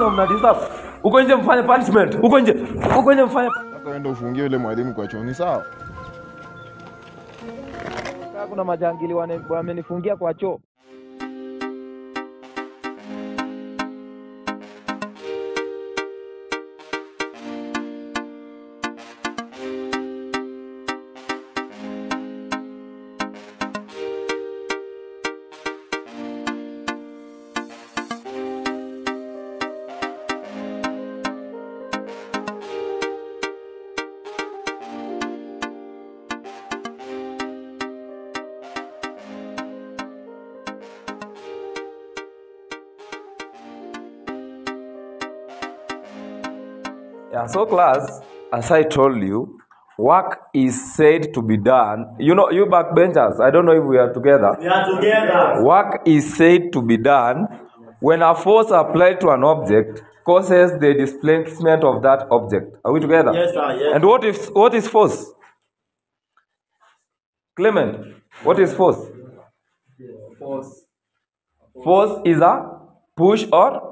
na mnadisturb. Uko nje mfanye punishment. Uko nje mfanye. Sasa uende ufungie yule mwalimu kwa choo, ni sawa? Kuna majangili wamenifungia kwa choo. Yeah, so class, as I told you, work is said to be done. You know, you backbenchers, I don't know if we are together. We are together. Work is said to be done when a force applied to an object causes the displacement of that object. Are we together? Yes, sir. Yes. And what is force? Clement, what is force? Force is a push or?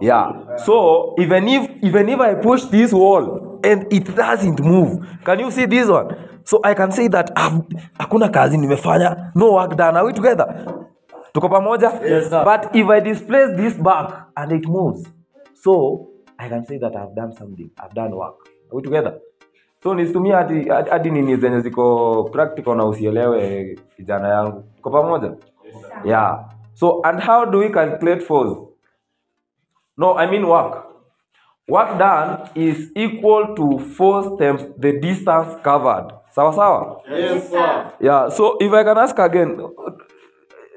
Yeah. So even if I push this wall and it doesn't move, can you see this one? So I can say that hakuna kazi nimefanya, no work done. Are we together? Tuko pamoja? Yes, sir. But if I displace this back and it moves, so I can say that I've done something. I've done work. Are we together? So nisitumia hadi nini zenye ziko practical na usielewe kijana yangu. Tuko pamoja? Yeah. So and how do we calculate force? No, I mean work. Work done is equal to force times the distance covered. Sawa? Yes, sir. Yeah, so if I can ask again,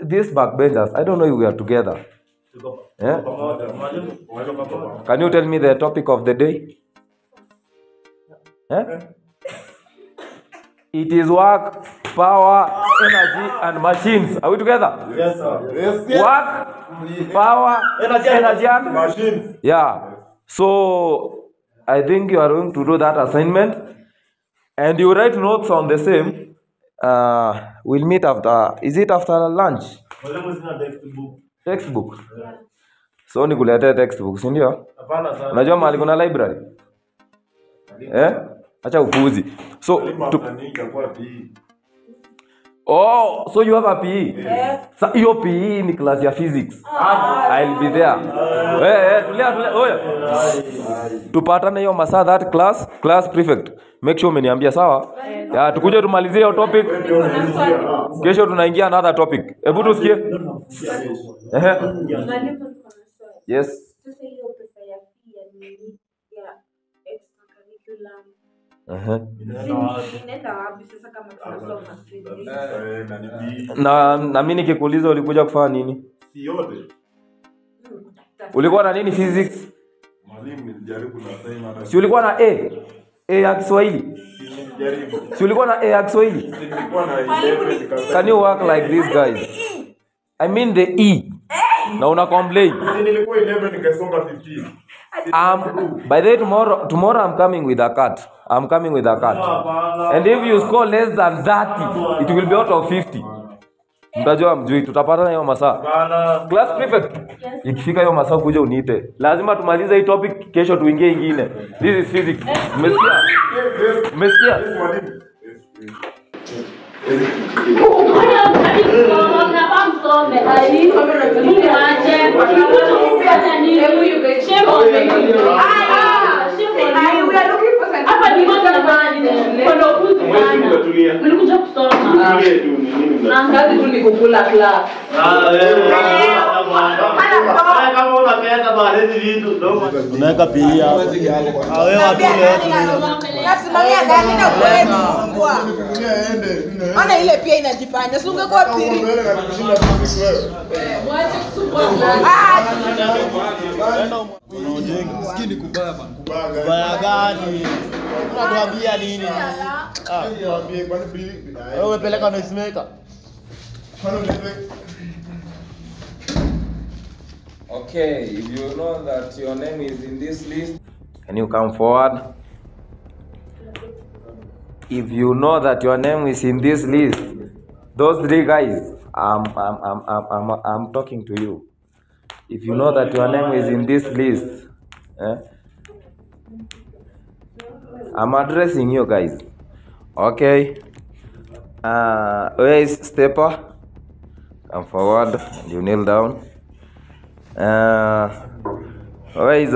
these backbenchers, I don't know if we are together. Yeah? Can you tell me the topic of the day? Yeah? It is work, power, energy, and machines. Are we together? Yes, sir. Yes. Work, power, energy, and Machine. yeah. So I think you are going to do that assignment, and you write notes on the same. We'll meet after. Is it after lunch? Textbook. So nikulete textbook, si ndio? Unajua mahali kuna library? Acha upuzi. So so you have a PE? Yes. So your PE ni class ya physics. I'll be there. Tulia. Oya. Tupatane hiyo masaa that class prefect. Make sure umeniambia sawa? Ya tukuje tumalizie hiyo topic. Kesho tunaingia another topic. Hebu tusikie. Yes. Na mimi nikikuuliza ulikuja kufanya nini? Ulikuwa na nini physics? Mwalimu nilijaribu na time. Si ulikuwa na A ya Kiswahili? Si ulikuwa na A ya Kiswahili? Nilikuwa na 11. Can you work like these guys? I mean the E. Na una complain. Nilikuwa 11 nikasonga 15. By the way, tomorrow I'm coming with a cut. And if you score less than 30, it will be out of 50. Mtajua mjui, tutapata hiyo masaa. Class prefect. Ikifika hiyo masaa kuja uniite. Lazima tumalize hii topic, kesho tuingie ingine. This is physics. Umesikia? Unaweka pia. Wewe watu Nasimamia ndani na kweli mbwa. Ona ile pia inajifanya. Si ungekuwa pili. Mwache kusumbua. Skini kubaya bana. Kubaya gani? Unatuambia nini? Tuambie kwani pili. Wewe peleka noisemaker. Okay, if you know that your name is in this list, can you come forward? If you know that your name is in this list, those three guys, I'm talking to you. if you know that your name is in this list, I'm addressing you guys. Okay. Where is Stepper? Come forward. You kneel down. Where is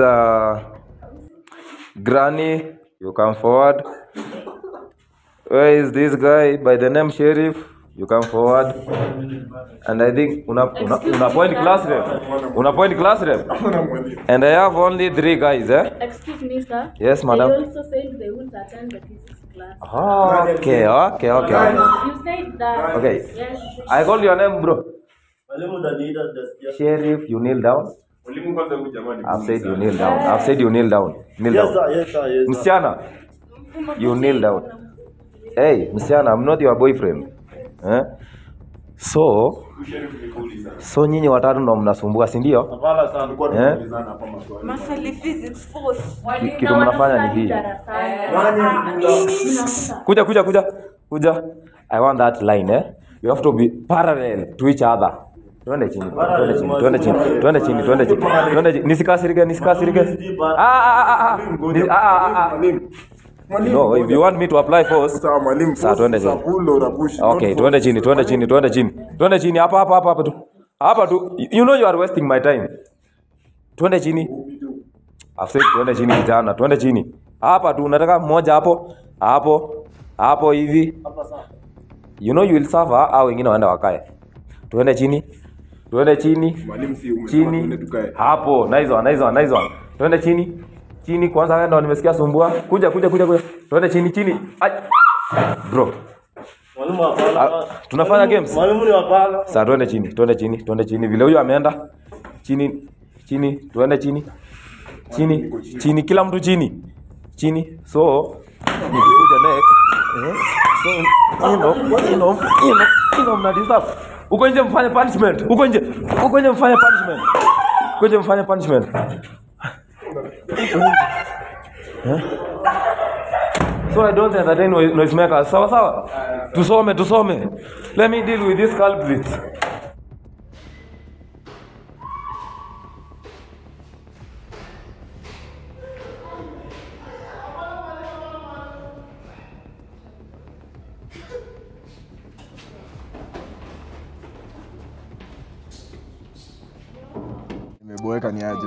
Granny? You come forward. Where is this guy by the name Sheriff? You come forward. And I think una point class rep. Una point class rep. And I have only 3 guys, Excuse me, sir. Yes, madam. They also said they won't attend the physics class. Okay. You said that. Okay. Yes. I called your name, bro. Mwalimu ndaniita nitasikia. Sheriff, you kneel down. Mwalimu kwanza huyu jamani. I've said you kneel down. I've said you kneel down. Kneel Yes down. sir, yes sir, yes sir. Msichana, you kneel down. Hey, msichana, I'm not your boyfriend. So nyinyi watatu ndo mnasumbua, si ndio? Hapana sana. Tulikuwa tunaulizana hapa maswali. Masali physics force. Kitu mnafanya ni hii. Kuja. I want that line, You have to be parallel to each other. Twende chini. Nisikasirike. No, if you want me to apply force. Sawa mwalimu. Sasa twende chini. Pulo na push. Okay, twende chini hapa tu. Hapa tu. You know you are wasting my time. Twende chini. I've said twende chini kijana, twende chini. Hapa tu unataka mmoja hapo hivi. You know you will suffer au wengine waenda wakae. Twende chini. Mwalimu si umesema tuende tukae. Hapo, nice one. Twende chini. Chini kwanza wewe ndo nimesikia sumbua. Kuja. Twende chini. Ai. Bro. Mwalimu hapana. Tunafanya games. Mwalimu ni hapana. Sasa twende chini. Vile huyo ameenda. Chini. Twende chini. Chini kila mtu chini. So nikikuja next. So mna disturb. Uko nje mfanye punishment. So I don't entertain noise makers. Sawa. Tusome. Let me deal with this culprit. Nimeboeka ni aje?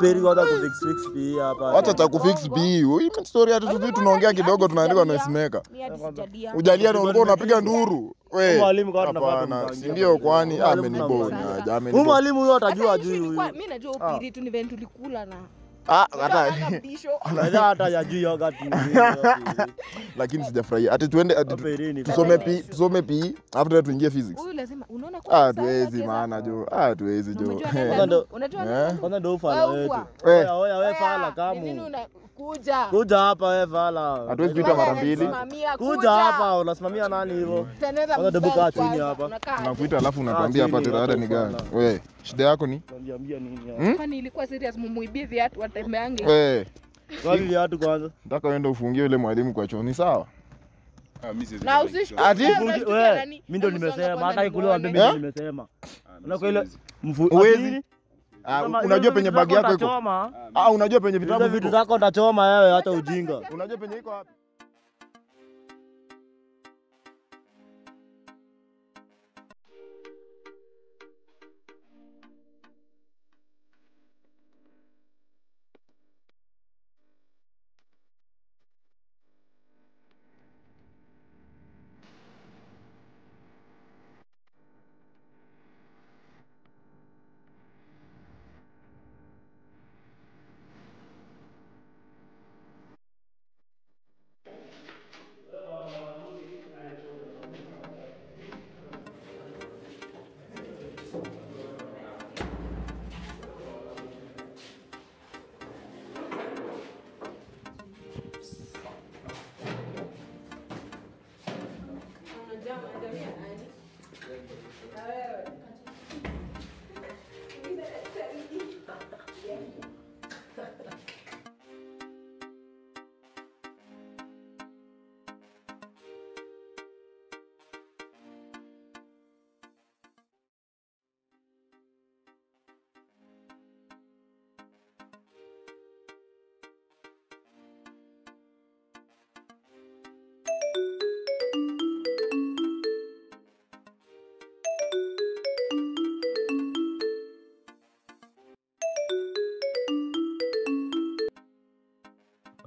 Peri kwanza kufix pia hapa. Acha cha kufix B. Hii story hata tu tunaongea kidogo tunaandika noisemaker. Ujalia ndio ulikuwa unapiga nduru. Wewe. Mwalimu kwa tunafanya. Hapana, si ndio kwani amenibonya aje Huyu mwalimu huyo atajua juu huyu. Mimi najua upiri tu ni ventu tulikula na. hata Anaweza hata yajui yoga tu. lakini sijafurahia. Ati tuende tusome P after tuingie physics. Huyu lazima unaona kwa tuwezi maana jo. Tuwezi jo. Unajua kwanza ndio ufala wetu. Oya Wewe fala kamu. nini unakuja? Kuja hapa wewe fala. Hatuwezi kuita mara mbili. Kuja hapa unasimamia nani hivyo? Kwanza debuka chini hapa. Tunakuita alafu unatuambia hapa tirada ni gani? Wewe, shida yako ni? Niambia nini? Kwani ilikuwa serious mumuibie viatu watembeange? Wewe, Wapi viatu kwanza? nataka uende ufungie yule mwalimu kwa choo, ni sawa? Na usishtuke. Ati Wewe, mimi ndo nimesema hata ikulewa mimi ndo nimesema. Unakuwa ile uwezi. Unajua penye bagi yako iko? Unajua penye vitabu vitu zako utachoma wewe hata ujinga. Unajua penye iko wapi?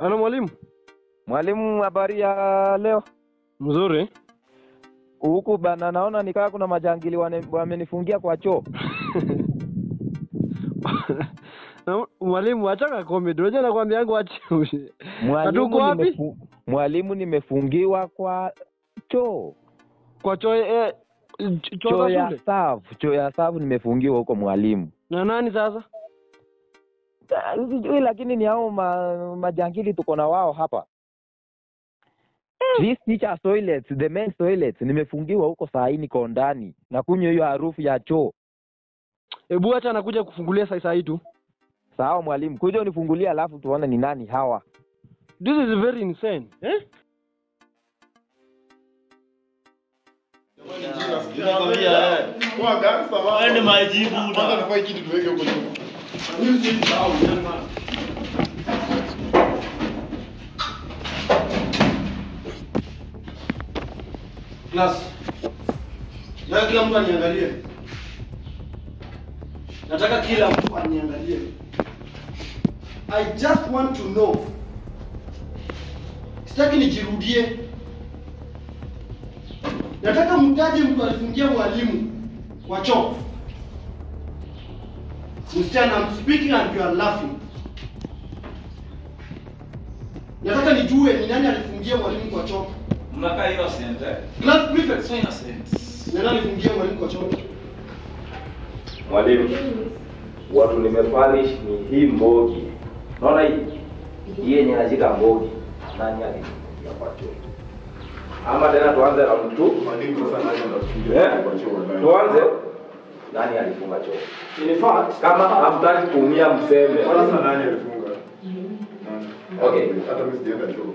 Ana mwalimu? Mwalimu, habari ya leo? Mzuri. Huku bana naona nikaa kuna majangili wamenifungia kwa choo. Mwalimu acha comedy. Unajua nakwambia yangu acha. Mwalimu, nimefungiwa kwa choo. Kwa choo choo ya staff. Choo ya staff nimefungiwa huko mwalimu. Na nani sasa? Sijui lakini ni hao majangili tuko na wao hapa. This teacher toilets, the men's toilets, nimefungiwa huko saa hii niko ndani. Na kunywa hiyo harufu ya choo. Hebu acha anakuja kufungulia saa hii tu. Sawa mwalimu, kuja unifungulia alafu tuone ni nani hawa. This is very insane. Kwa gangster wao. Wewe ni majibu. Kwanza nifanye kitu tuweke huko juu. Class. Na kila mtu aniangalie. Nataka kila mtu aniangalie. I just want to know. Sitaki nijirudie. Nataka mtaje mtu alifungia mwalimu kwa choo. Msichana, I'm speaking and you are laughing. Nataka nijue ni nani alifungia mwalimu kwa choo. Mnakaa innocent eh? Class prefect. So innocent. Nani alifungia mwalimu kwa choo? Mwalimu, watu nimefanish ni hii mbogi. Unaona hii? Hii yenye inashika mbogi. Nani alifungia kwa choo? Ama tena tuanze na mtu. Mwalimu sasa nani anafungia kwa choo? Tuanze. Nani alifunga choo? In fact, Kama hamtaki kuumia mseme. Sasa nani alifunga? Okay. Hata mimi sijaenda choo.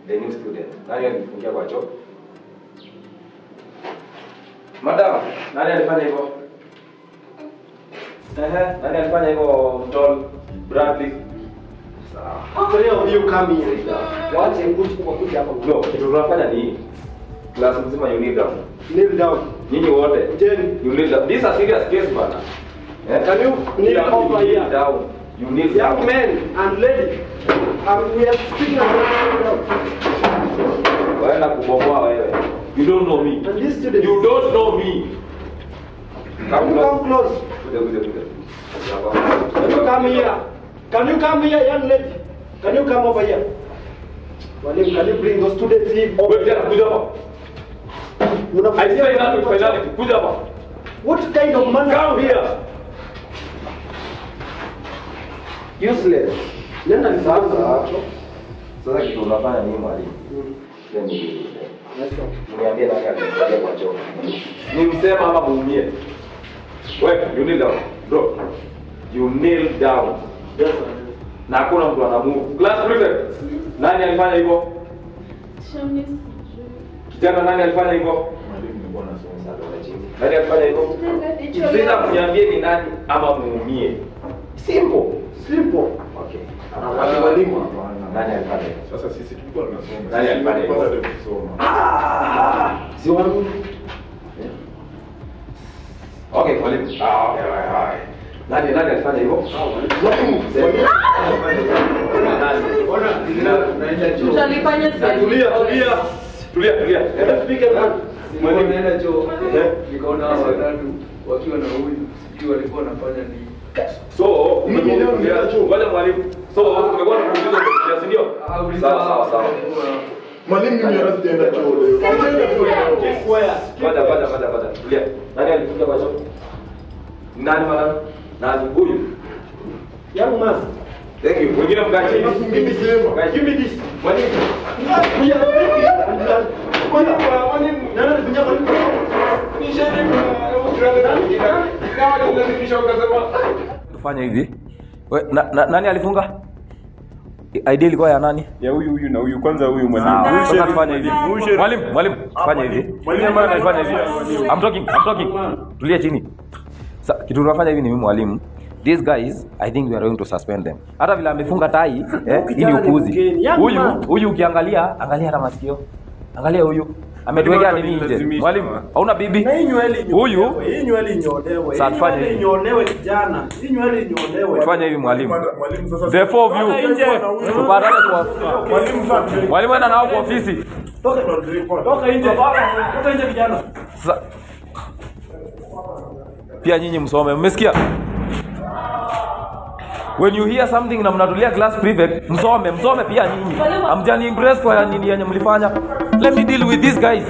The new student. Nani alifungia kwa choo? Madam, nani alifanya hivyo? Nani alifanya hivyo mtol Bradley? Sawa. so you come here. Wache kuja hapa. No, kitu tunafanya ni class mzima you kneel down. Kneel down. Nyinyi wote. Then You kneel down. This is a serious case bana. can you kneel over here? Down. You kneel down. Young men and lady. We are speaking about Waenda kubomoa wewe. You don't know me. and this student. You don't know me. Can you come close? Kuja. Can you come here? Can you come here, young lady? Can you come over here? Mwalimu, can you bring those students here? Kuja hapa. I say that with finality. Kuja hapa. What kind of man? Come here. Useless. Nenda ni Sasa kitu unafanya nini mwalimu? Niambie nani alifungia kwa choo. Ni msema ama muumie? Wewe, you kneel down. Bro. You kneel down. Yes, Na hakuna mtu anamu. Class prefect. Nani alifanya hivyo? Kijana nani alifanya hivyo? Mwalimu ni bwana sana. Nani alifanya hivyo? Sasa mniambie ni nani ama muumie. Simple. Simple. Okay. Mwalimu hapana. Nani alifanya hivyo? Sasa sisi tulikuwa tunasoma. Nani alifanya hivyo? Kwanza ndio kusoma. Si wangu. Okay, mwalimu. Okay. Nani alifanya hivyo? Mwalimu. Tutalifanya sasa. Tulia. Mwalimu naenda choo. Nikaona hao watatu wakiwa na huyu. Sijui walikuwa wanafanya nini. So, ngoja mwalimu. So, tumekuwa tukiuliza kwa si ndio? Sawa. Mwalimu mimi hata sijaenda choo leo. Sijaenda choo leo. Ngoja. Tulia. Nani alifunga kwa choo? Nani madam? Nani huyu? Young man. Thank you. Wengine mkaa chini. Mimi sema. Give me this. Mwalimu. We are speaking. Mwalimu. Nani alifungia mwalimu? Tufanye hivi. Nani alifunga? Idea ilikuwa ya nani? Ya huyu na huyu. Kwanza huyu mwalimu. Sasa tufanye hivi. Mwalimu, fanya hivi. Mwalimu anafanya hivi. I'm talking. Tulia chini. Sasa kitu tunafanya hivi ni mimi mwalimu. These guys, I think we are going to suspend them. Hata vile amefunga tai, hii ni ukuzi. Huyu ukiangalia, angalia hata masikio. Angalia huyu. Ametuwekea nini nje? Mwalimu, hauna bibi? Na hii nywele Huyu? Hii nywele inyolewe. Sasa tufanye hivi. Inyolewe kijana. Hii nywele inyolewe. Fanya hivi mwalimu. Mwalimu sasa. The four of you. Tupatane kwa Mwalimu sasa. mwalimu enda nao kwa ofisi. Toka nje. Toka nje kijana. Sasa pia nyinyi msome. Mmesikia? When you hear something na mnatulia class prefect, msome pia nyinyi. Amjani impress kwa nini yenye mlifanya. Let me deal with these guys.